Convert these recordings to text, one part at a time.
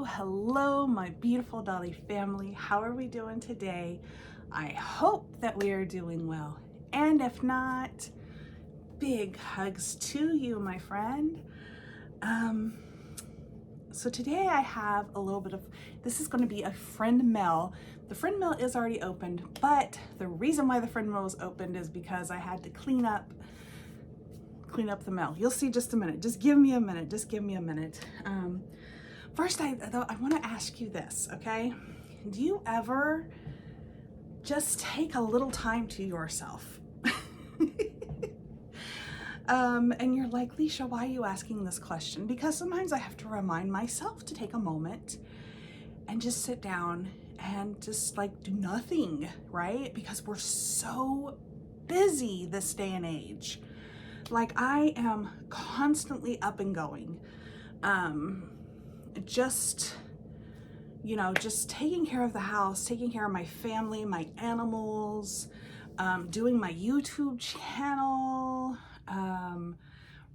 hello, my beautiful Dolly family. How are we doing today? I hope that we are doing well. And if not, big hugs to you, my friend. So today I have a little bit of, this is going to be a friend mail. The friend mail is already opened, but the reason why the friend mail was opened is because I had to clean up the mail. You'll see just a minute. Just give me a minute. First, I want to ask you this, okay? Do you ever just take a little time to yourself? And you're like, Leisha, why are you asking this question? Because sometimes I have to remind myself to take a moment and just sit down and just like do nothing, right? Because we're so busy this day and age. Like I am constantly up and going. Just taking care of the house, taking care of my family, my animals, doing my YouTube channel,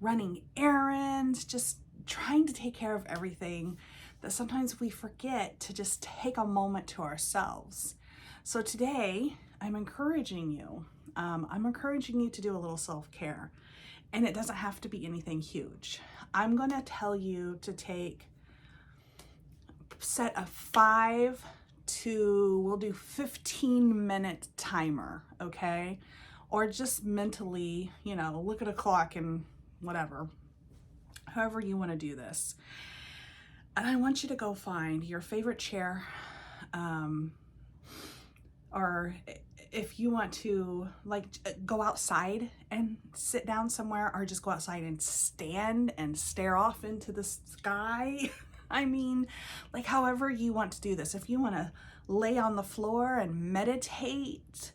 running errands, just trying to take care of everything that sometimes we forget to just take a moment to ourselves. So today I'm encouraging you. I'm encouraging you to do a little self-care, and it doesn't have to be anything huge. I'm going to tell you to set a 5 to, we'll do 15-minute timer, okay? Or just mentally, look at a clock and whatever, however you want to do this. And I want you to go find your favorite chair, or if you want to go outside and sit down somewhere, or just go outside and stand and stare off into the sky. I mean, like however you want to do this. If you want to lay on the floor and meditate,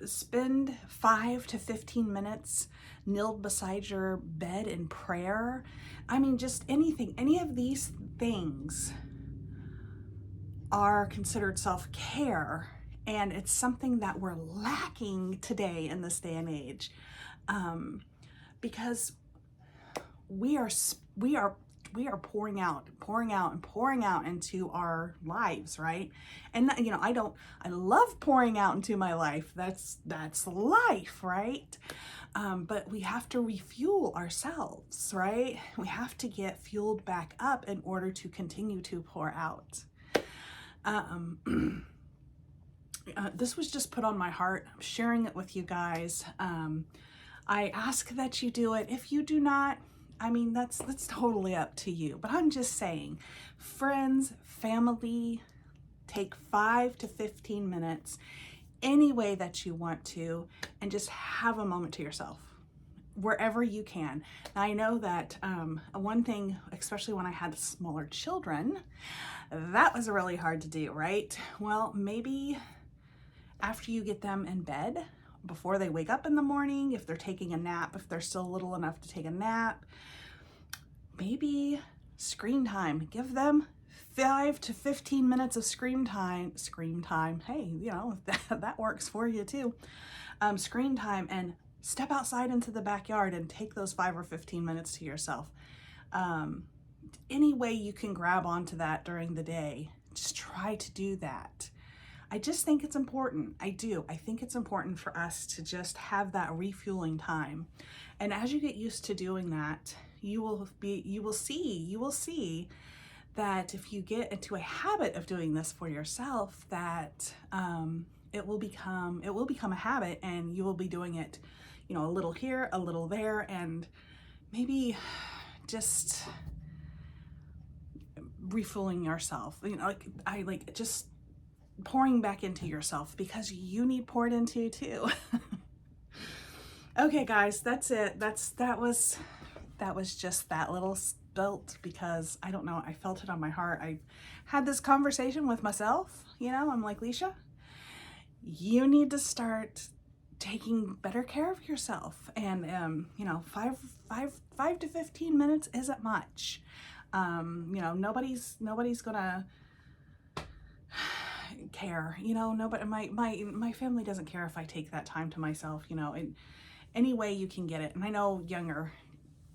spend 5 to 15 minutes kneeled beside your bed in prayer. I mean, just anything, any of these things are considered self-care, and it's something that we're lacking today in this day and age, because we are pouring out into our lives, right? And I love pouring out into my life. That's life, right? But we have to refuel ourselves, right? We have to get fueled back up in order to continue to pour out. This was just put on my heart. I'm sharing it with you guys. I ask that you do it. If you do not, I mean, that's totally up to you. But I'm just saying, friends, family, take 5 to 15 minutes, any way that you want to, and just have a moment to yourself, wherever you can. Now, I know that one thing, especially when I had smaller children, that was really hard to do, right? Well, maybe after you get them in bed, before they wake up in the morning, if they're taking a nap, if they're still little enough to take a nap, maybe screen time. Give them 5 to 15 minutes of screen time. Hey, that works for you too. Screen time, and step outside into the backyard and take those 5 or 15 minutes to yourself. Any way you can grab onto that during the day, just try to do that. I just think it's important. I do. I think it's important for us to just have that refueling time. And as you get used to doing that, you will see that if you get into a habit of doing this for yourself, that it will become a habit, and you will be doing it, a little here, a little there, and maybe just refueling yourself. Just pouring back into yourself, because you need poured into too. Okay, guys, that's it. That was just that little spilt, because I don't know, I felt it on my heart. I had this conversation with myself. I'm like, Leisha, you need to start taking better care of yourself, and 5 to 15 minutes isn't much. Nobody's gonna care, nobody, my family doesn't care if I take that time to myself, in any way you can get it. And I know younger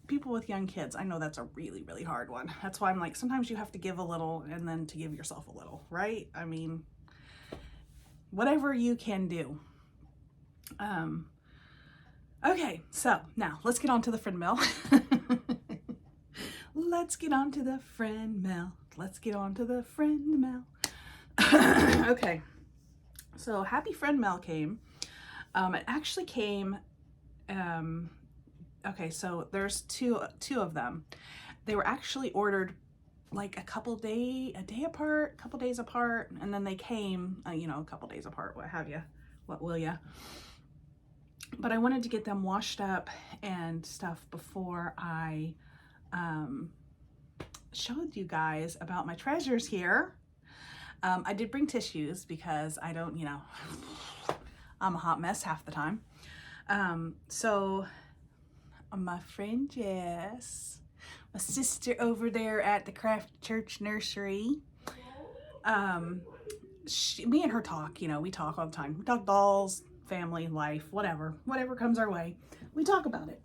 people with young kids, I know that's a really, really hard one. That's why I'm like, sometimes you have to give a little and then to give yourself a little, right? I mean, whatever you can do. Okay, so now let's get on to the friend mail. Let's get on to the friend mail. Let's get on to the friend mail. Okay, so happy friend mail came. It actually came, okay, so there's two of them. They were actually ordered like a day apart, couple days apart, and then they came, you know, a couple days apart, what have you, what will ya. But I wanted to get them washed up and stuff before I showed you guys about my treasures here. I did bring tissues because I don't, you know, I'm a hot mess half the time. So my friend Jess, my sister over there at the Craft Church Nursery, me and her talk, you know, we talk all the time. We talk dolls, family, life, whatever comes our way, we talk about it.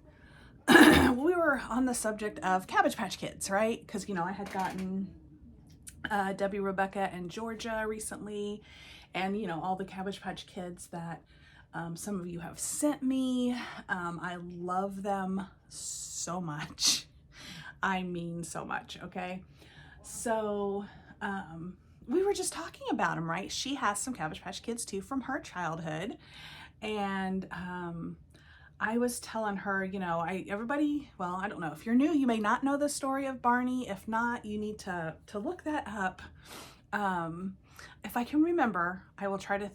We were on the subject of Cabbage Patch Kids, right? Because, you know, I had gotten Debbie, Rebecca, and Georgia recently, and, you know, all the Cabbage Patch Kids that some of you have sent me. I love them so much. I mean so much, okay? So we were just talking about them, right? She has some Cabbage Patch Kids too from her childhood, and I was telling her, you know, everybody, well, I don't know, if you're new, you may not know the story of Barney. If not, you need to look that up. If I can remember, I will try to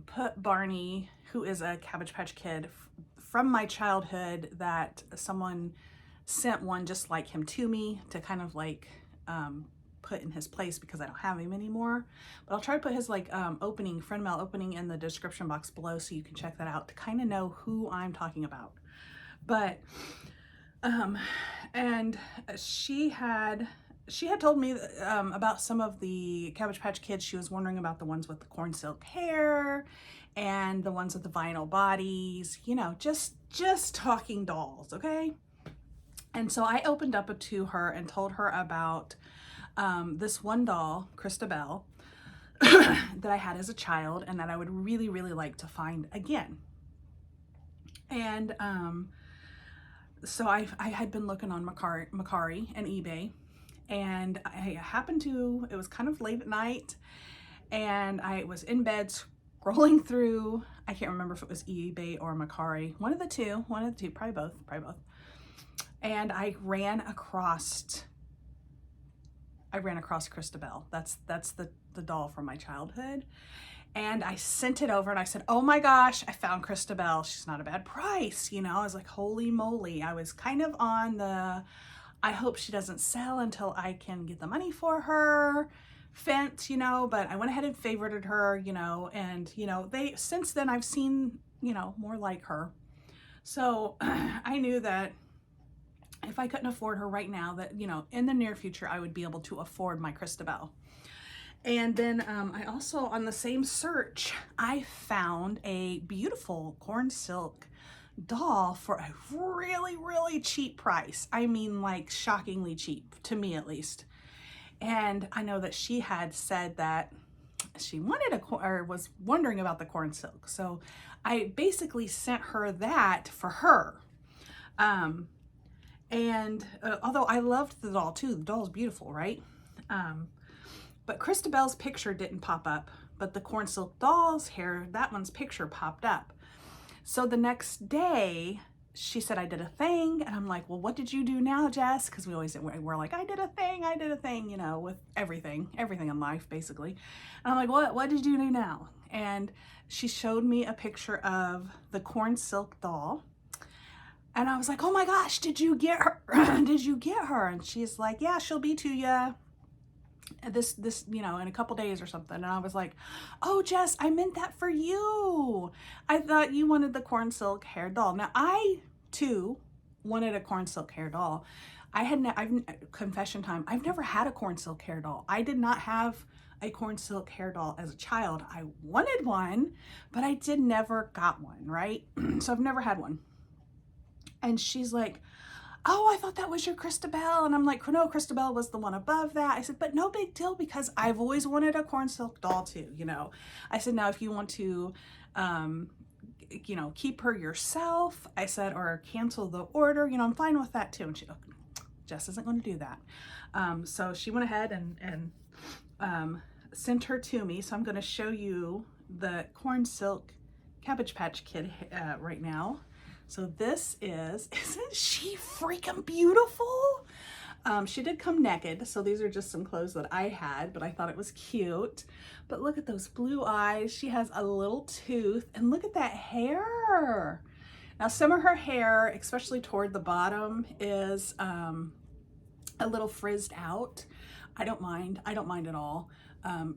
put Barney, who is a Cabbage Patch Kid from my childhood, that someone sent one just like him to me to kind of like put in his place because I don't have him anymore. But I'll try to put his like friend mail opening in the description box below so you can check that out to kind of know who I'm talking about. But and she had told me about some of the Cabbage Patch Kids. She was wondering about the ones with the corn silk hair and the ones with the vinyl bodies, you know, just talking dolls, okay? And so I opened up to her and told her about this one doll, Christabel, that I had as a child and that I would really, really like to find again. And so I had been looking on Mercari and eBay, and I happened to, it was kind of late at night, and I was in bed scrolling through, I can't remember if it was eBay or Mercari, one of the two, probably both. And I ran across Christabel. That's the doll from my childhood. And I sent it over and I said, oh my gosh, I found Christabel. She's not a bad price. You know, I was like, holy moly. I was kind of on the, I hope she doesn't sell until I can get the money for her fence, you know, but I went ahead and favorited her, you know, and, you know, since then I've seen, you know, more like her. So I knew that if I couldn't afford her right now, that, you know, in the near future, I would be able to afford my Christabel. And then I also, on the same search, I found a beautiful corn silk doll for a really, really cheap price. I mean, like shockingly cheap, to me at least. And I know that she had said that she wanted or was wondering about the corn silk. So I basically sent her that for her. And although I loved the doll too, the doll is beautiful, right? But Christabel's picture didn't pop up, but the corn silk doll's hair, that one's picture popped up. So the next day, she said I did a thing, and I'm like, well, what did you do now, Jess? Because we're like, I did a thing, you know, with everything in life, basically. And I'm like, what did you do now? And she showed me a picture of the corn silk doll. And I was like, oh my gosh, did you get her? Did you get her? And she's like, yeah, she'll be to you this, you know, in a couple days or something. And I was like, oh, Jess, I meant that for you. I thought you wanted the corn silk hair doll. Now, I too wanted a corn silk hair doll. Confession time, I've never had a corn silk hair doll. I did not have a corn silk hair doll as a child. I wanted one, but I never got one, right? So I've never had one. And she's like, oh, I thought that was your Christabel. And I'm like, no, Christabel was the one above that. I said, but no big deal, because I've always wanted a corn silk doll too, you know. I said, now if you want to, you know, keep her yourself, I said, or cancel the order, you know, I'm fine with that too. And she, oh, Jess isn't going to do that. So she went ahead and sent her to me. So I'm going to show you the corn silk Cabbage Patch Kid right now. So this isn't she freaking beautiful? She did come naked, so these are just some clothes that I had, but I thought it was cute. But look at those blue eyes. She has a little tooth, and look at that hair. Now some of her hair, especially toward the bottom, is a little frizzed out. I don't mind at all.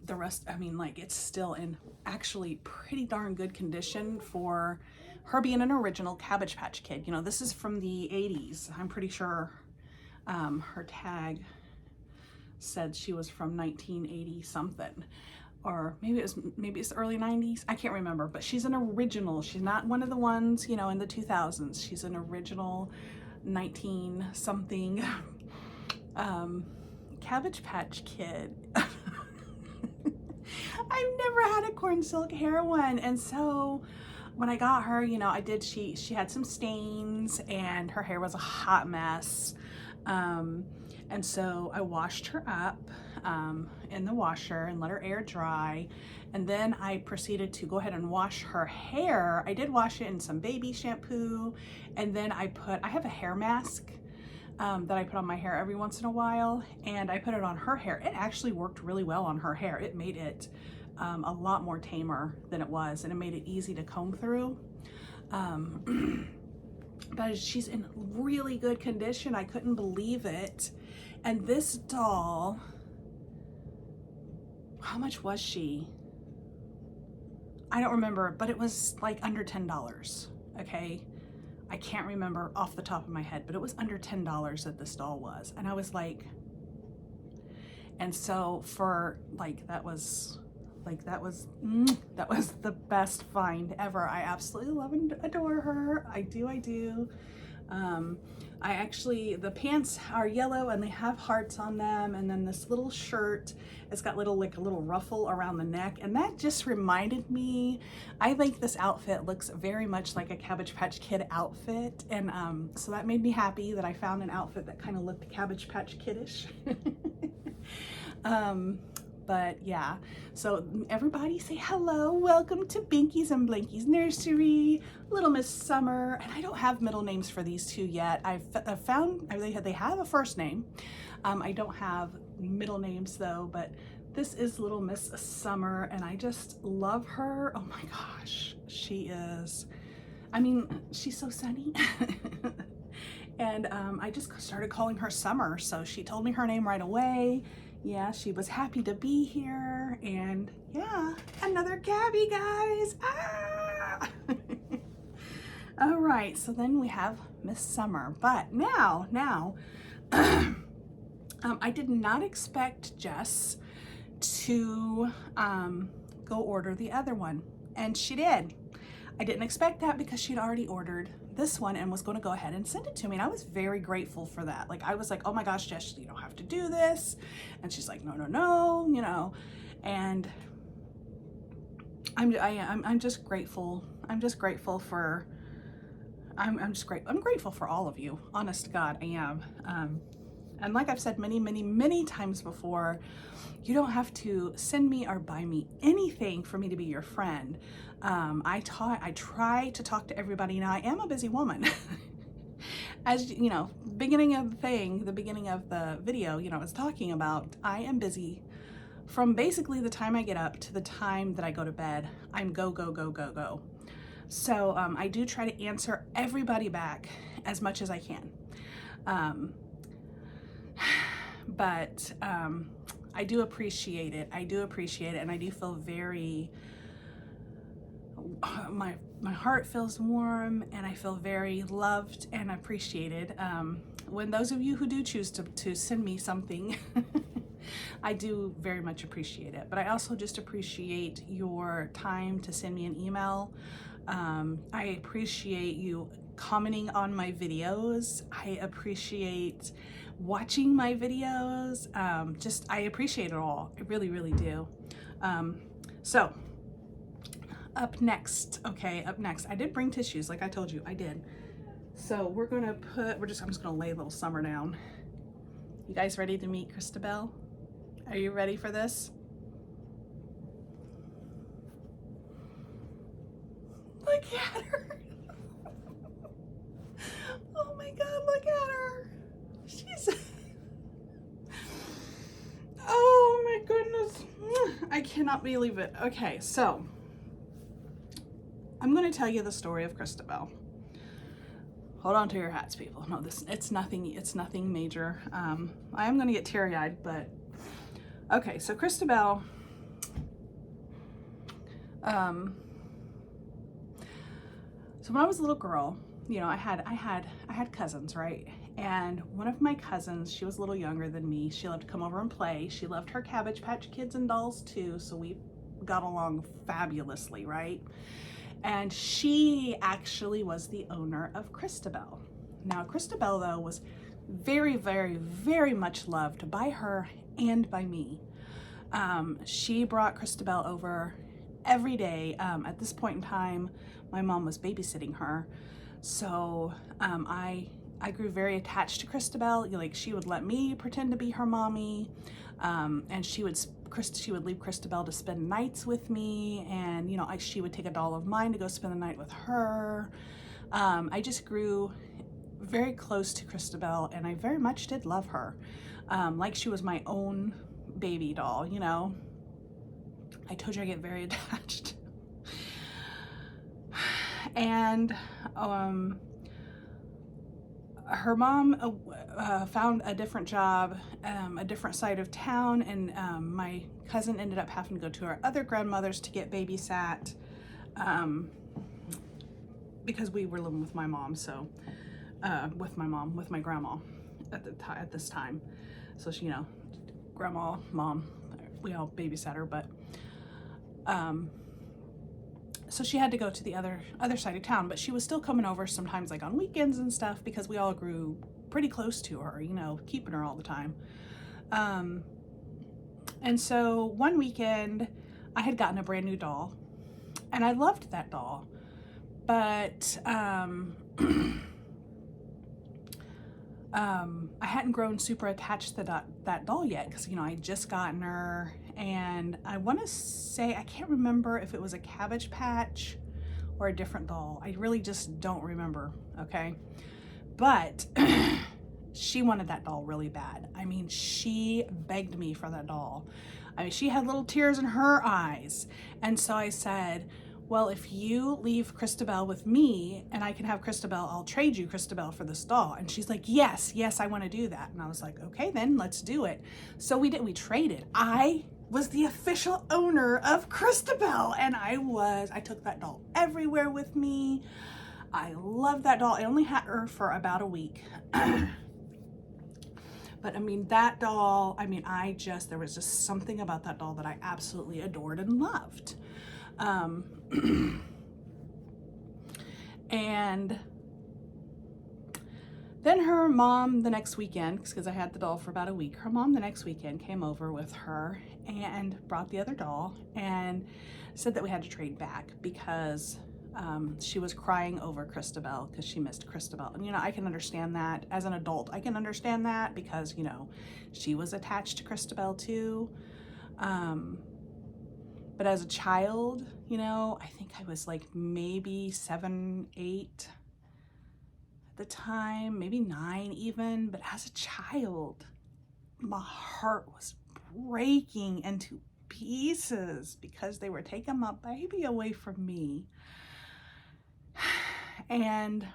The rest, I mean, like, it's still in actually pretty darn good condition for her being an original Cabbage Patch Kid. You know, this is from the 80s. I'm pretty sure her tag said she was from 1980 something, or maybe it's the early 90s. I can't remember, but she's an original. She's not one of the ones, you know, in the 2000s. She's an original 19 something Cabbage Patch Kid. I've never had a corn silk hair one, and so when I got her, you know, she had some stains and her hair was a hot mess. And so I washed her up in the washer and let her air dry. And then I proceeded to go ahead and wash her hair. I did wash it in some baby shampoo. And then I have a hair mask that I put on my hair every once in a while. And I put it on her hair. It actually worked really well on her hair. It made it a lot more tamer than it was, and it made it easy to comb through. But she's in really good condition. I couldn't believe it. And this doll, how much was she? I don't remember, but it was like under $10, okay? I can't remember off the top of my head, but it was under $10 that this doll was. And I was like, and so for like, that was the best find ever. I absolutely love and adore her. I do. I actually, the pants are yellow and they have hearts on them, and then this little shirt, it's got like a little ruffle around the neck, and that just reminded me, I think this outfit looks very much like a Cabbage Patch Kid outfit, and so that made me happy that I found an outfit that kind of looked Cabbage Patch Kiddish. But yeah, so everybody say hello. Welcome to Binkies and Blinkies Nursery, Little Miss Summer. And I don't have middle names for these two yet. I've found they have a first name. I don't have middle names though, but this is Little Miss Summer, and I just love her. Oh my gosh, she is, I mean, she's so sunny. And I just started calling her Summer, so she told me her name right away. Yeah, she was happy to be here, and yeah, another Gabby, guys. Ah! All right, so then we have Miss Summer, but now, I did not expect Jess to go order the other one, and she did. I didn't expect that because she'd already ordered this one and was going to go ahead and send it to me, and I was very grateful for that. Like, I was like, oh my gosh, Jess, you don't have to do this. And she's like, no, you know. And I'm just grateful. I'm grateful for all of you. Honest to God, I am. And like I've said many times before, you don't have to send me or buy me anything for me to be your friend. I try to talk to everybody. Now, I am a busy woman. As you know, the beginning of the video, you know, I was talking about, I am busy from basically the time I get up to the time that I go to bed. I'm go. So I do try to answer everybody back as much as I can. But I do appreciate it. And I do feel very, my heart feels warm, and I feel very loved and appreciated. When those of you who do choose to send me something, I do very much appreciate it. But I also just appreciate your time to send me an email. I appreciate you commenting on my videos. I appreciate watching my videos. I appreciate it all. I really, really do. So up next, I did bring tissues, like I told you, I did. So we're gonna I'm just gonna lay a little Summer down. You guys ready to meet Christabel? Are you ready for this? Look at her. Oh my God, look at her. She's, oh my goodness. I cannot believe it. Okay, so I'm gonna tell you the story of Christabel. Hold on to your hats, people. No, it's nothing major. I am gonna get teary-eyed, but okay, so Christabel, so when I was a little girl, you know, I had cousins, right? And one of my cousins, she was a little younger than me. She loved to come over and play. She loved her Cabbage Patch Kids and dolls too, so we got along fabulously, right? And she actually was the owner of Christabel. Now, Christabel, though, was very, very, very much loved by her and by me. She brought Christabel over every day. At this point in time, my mom was babysitting her. So I grew very attached to Christabel. Like, she would let me pretend to be her mommy, and she would leave Christabel to spend nights with me, and you know, she would take a doll of mine to go spend the night with her. I just grew very close to Christabel, and I very much did love her, like she was my own baby doll, you know. I told you I get very attached. And her mom found a different job, a different side of town, and my cousin ended up having to go to her other grandmother's to get babysat, because we were living with my mom, so with my grandma at this time. So she, you know, grandma, mom, we all babysat her, but so she had to go to the other side of town, but she was still coming over sometimes, like on weekends and stuff, because we all grew pretty close to her, you know, keeping her all the time. And so one weekend I had gotten a brand new doll, and I loved that doll, but I hadn't grown super attached to that doll yet, because, you know, I had just gotten her, and I want to say, I can't remember if it was a Cabbage Patch or a different doll. I really just don't remember, okay? But she wanted that doll really bad. I mean, she begged me for that doll. I mean, she had little tears in her eyes. And so I said, well, if you leave Christabel with me and I can have Christabel, I'll trade you Christabel for this doll. And she's like, yes, I want to do that. And I was like, okay, then let's do it. So we traded. I was the official owner of Christabel, and I took that doll everywhere with me. I loved that doll. I only had her for about a week. But I mean, that doll, I mean, there was just something about that doll that I absolutely adored and loved. And then her mom the next weekend, because I had the doll for about a week, her mom the next weekend came over with her and brought the other doll and said that we had to trade back because she was crying over Christabel because she missed Christabel. And, you know, I can understand that as an adult. I can understand that because, you know, she was attached to Christabel too. But as a child, you know, I think I was like maybe 7, 8 at the time, maybe 9 even. But as a child, my heart was breaking into pieces because they were taking my baby away from me. And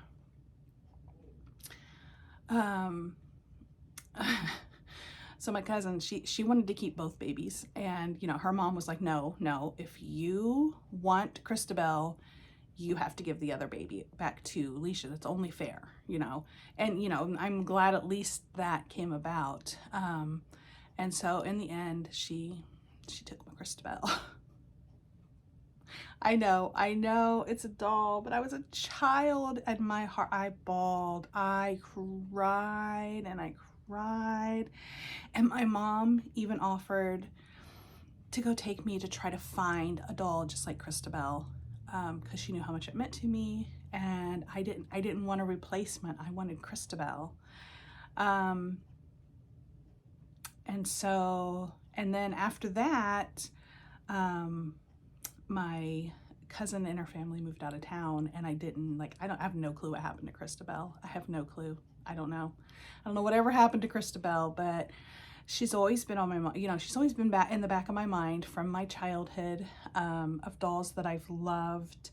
so my cousin, she wanted to keep both babies, and you know, her mom was like, no, if you want Christabel, you have to give the other baby back to Leisha. That's only fair, you know. And you know, I'm glad at least that came about. And so in the end, she took my Christabel. I know, it's a doll, but I was a child and my heart, I bawled, I cried and I cried. And my mom even offered to go take me to try to find a doll just like Christabel, because she knew how much it meant to me. And I didn't want a replacement. I wanted Christabel. And then after that, my cousin and her family moved out of town, and I have no clue what happened to Christabel. I have no clue. I don't know whatever happened to Christabel, but she's always been on my mind. You know, she's always been in the back of my mind from my childhood, of dolls that I've loved.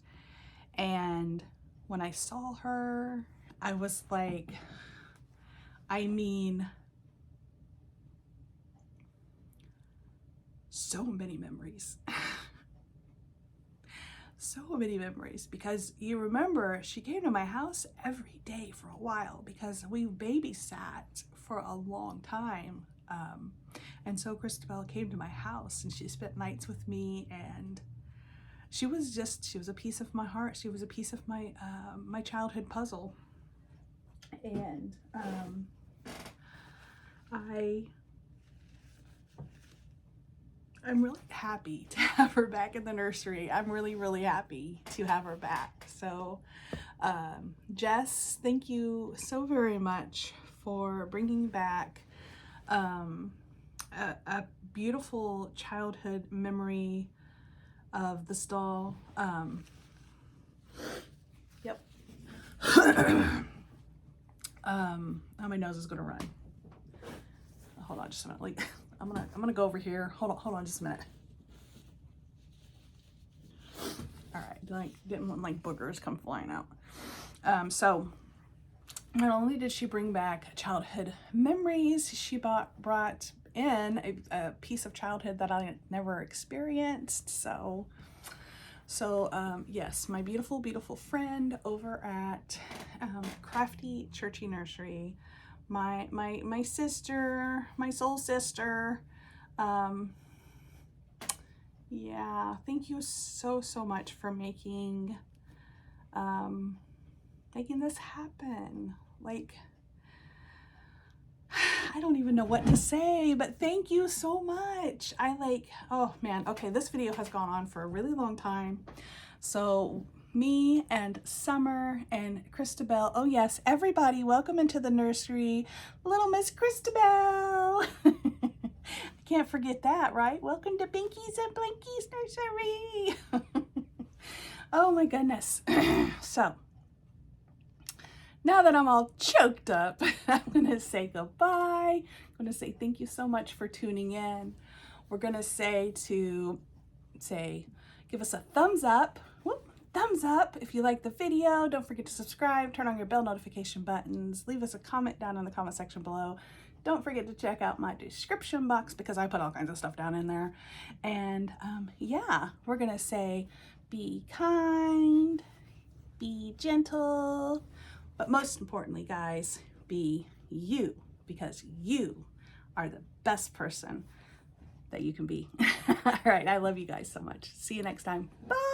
And when I saw her, I was like, I mean, so many memories. So many memories, because you remember she came to my house every day for a while because we babysat for a long time. And so Christabel came to my house and she spent nights with me, and she was a piece of my heart. She was a piece of my my childhood puzzle. And I'm really happy to have her back in the nursery. I'm really, really happy to have her back. So, Jess, thank you so very much for bringing back a beautiful childhood memory of this doll. Yep. Oh, my nose is gonna run. Hold on just a minute. Like, I'm gonna go over here. Hold on just a minute. All right, didn't want like boogers come flying out. So not only did she bring back childhood memories, she brought in a piece of childhood that I never experienced. So yes, my beautiful, beautiful friend over at Crafty Churchy Nursery, my sister, my soul sister. Yeah, thank you so much for making this happen. Like, I don't even know what to say, but thank you so much. Oh man, okay, this video has gone on for a really long time. So me and Summer and Christabel, oh yes, everybody, welcome into the nursery, little Miss Christabel. I can't forget that, right? Welcome to Binky's and Blinky's nursery. Oh my goodness. So now that I'm all choked up, I'm gonna say goodbye. I'm gonna say thank you so much for tuning in. We're gonna give us a thumbs up. Whoop, thumbs up if you like the video. Don't forget to subscribe, turn on your bell notification buttons, leave us a comment down in the comment section below. Don't forget to check out my description box because I put all kinds of stuff down in there. And yeah, we're gonna say be kind, be gentle, but most importantly, guys, be you, because you are the best person that you can be. All right, I love you guys so much. See you next time. Bye.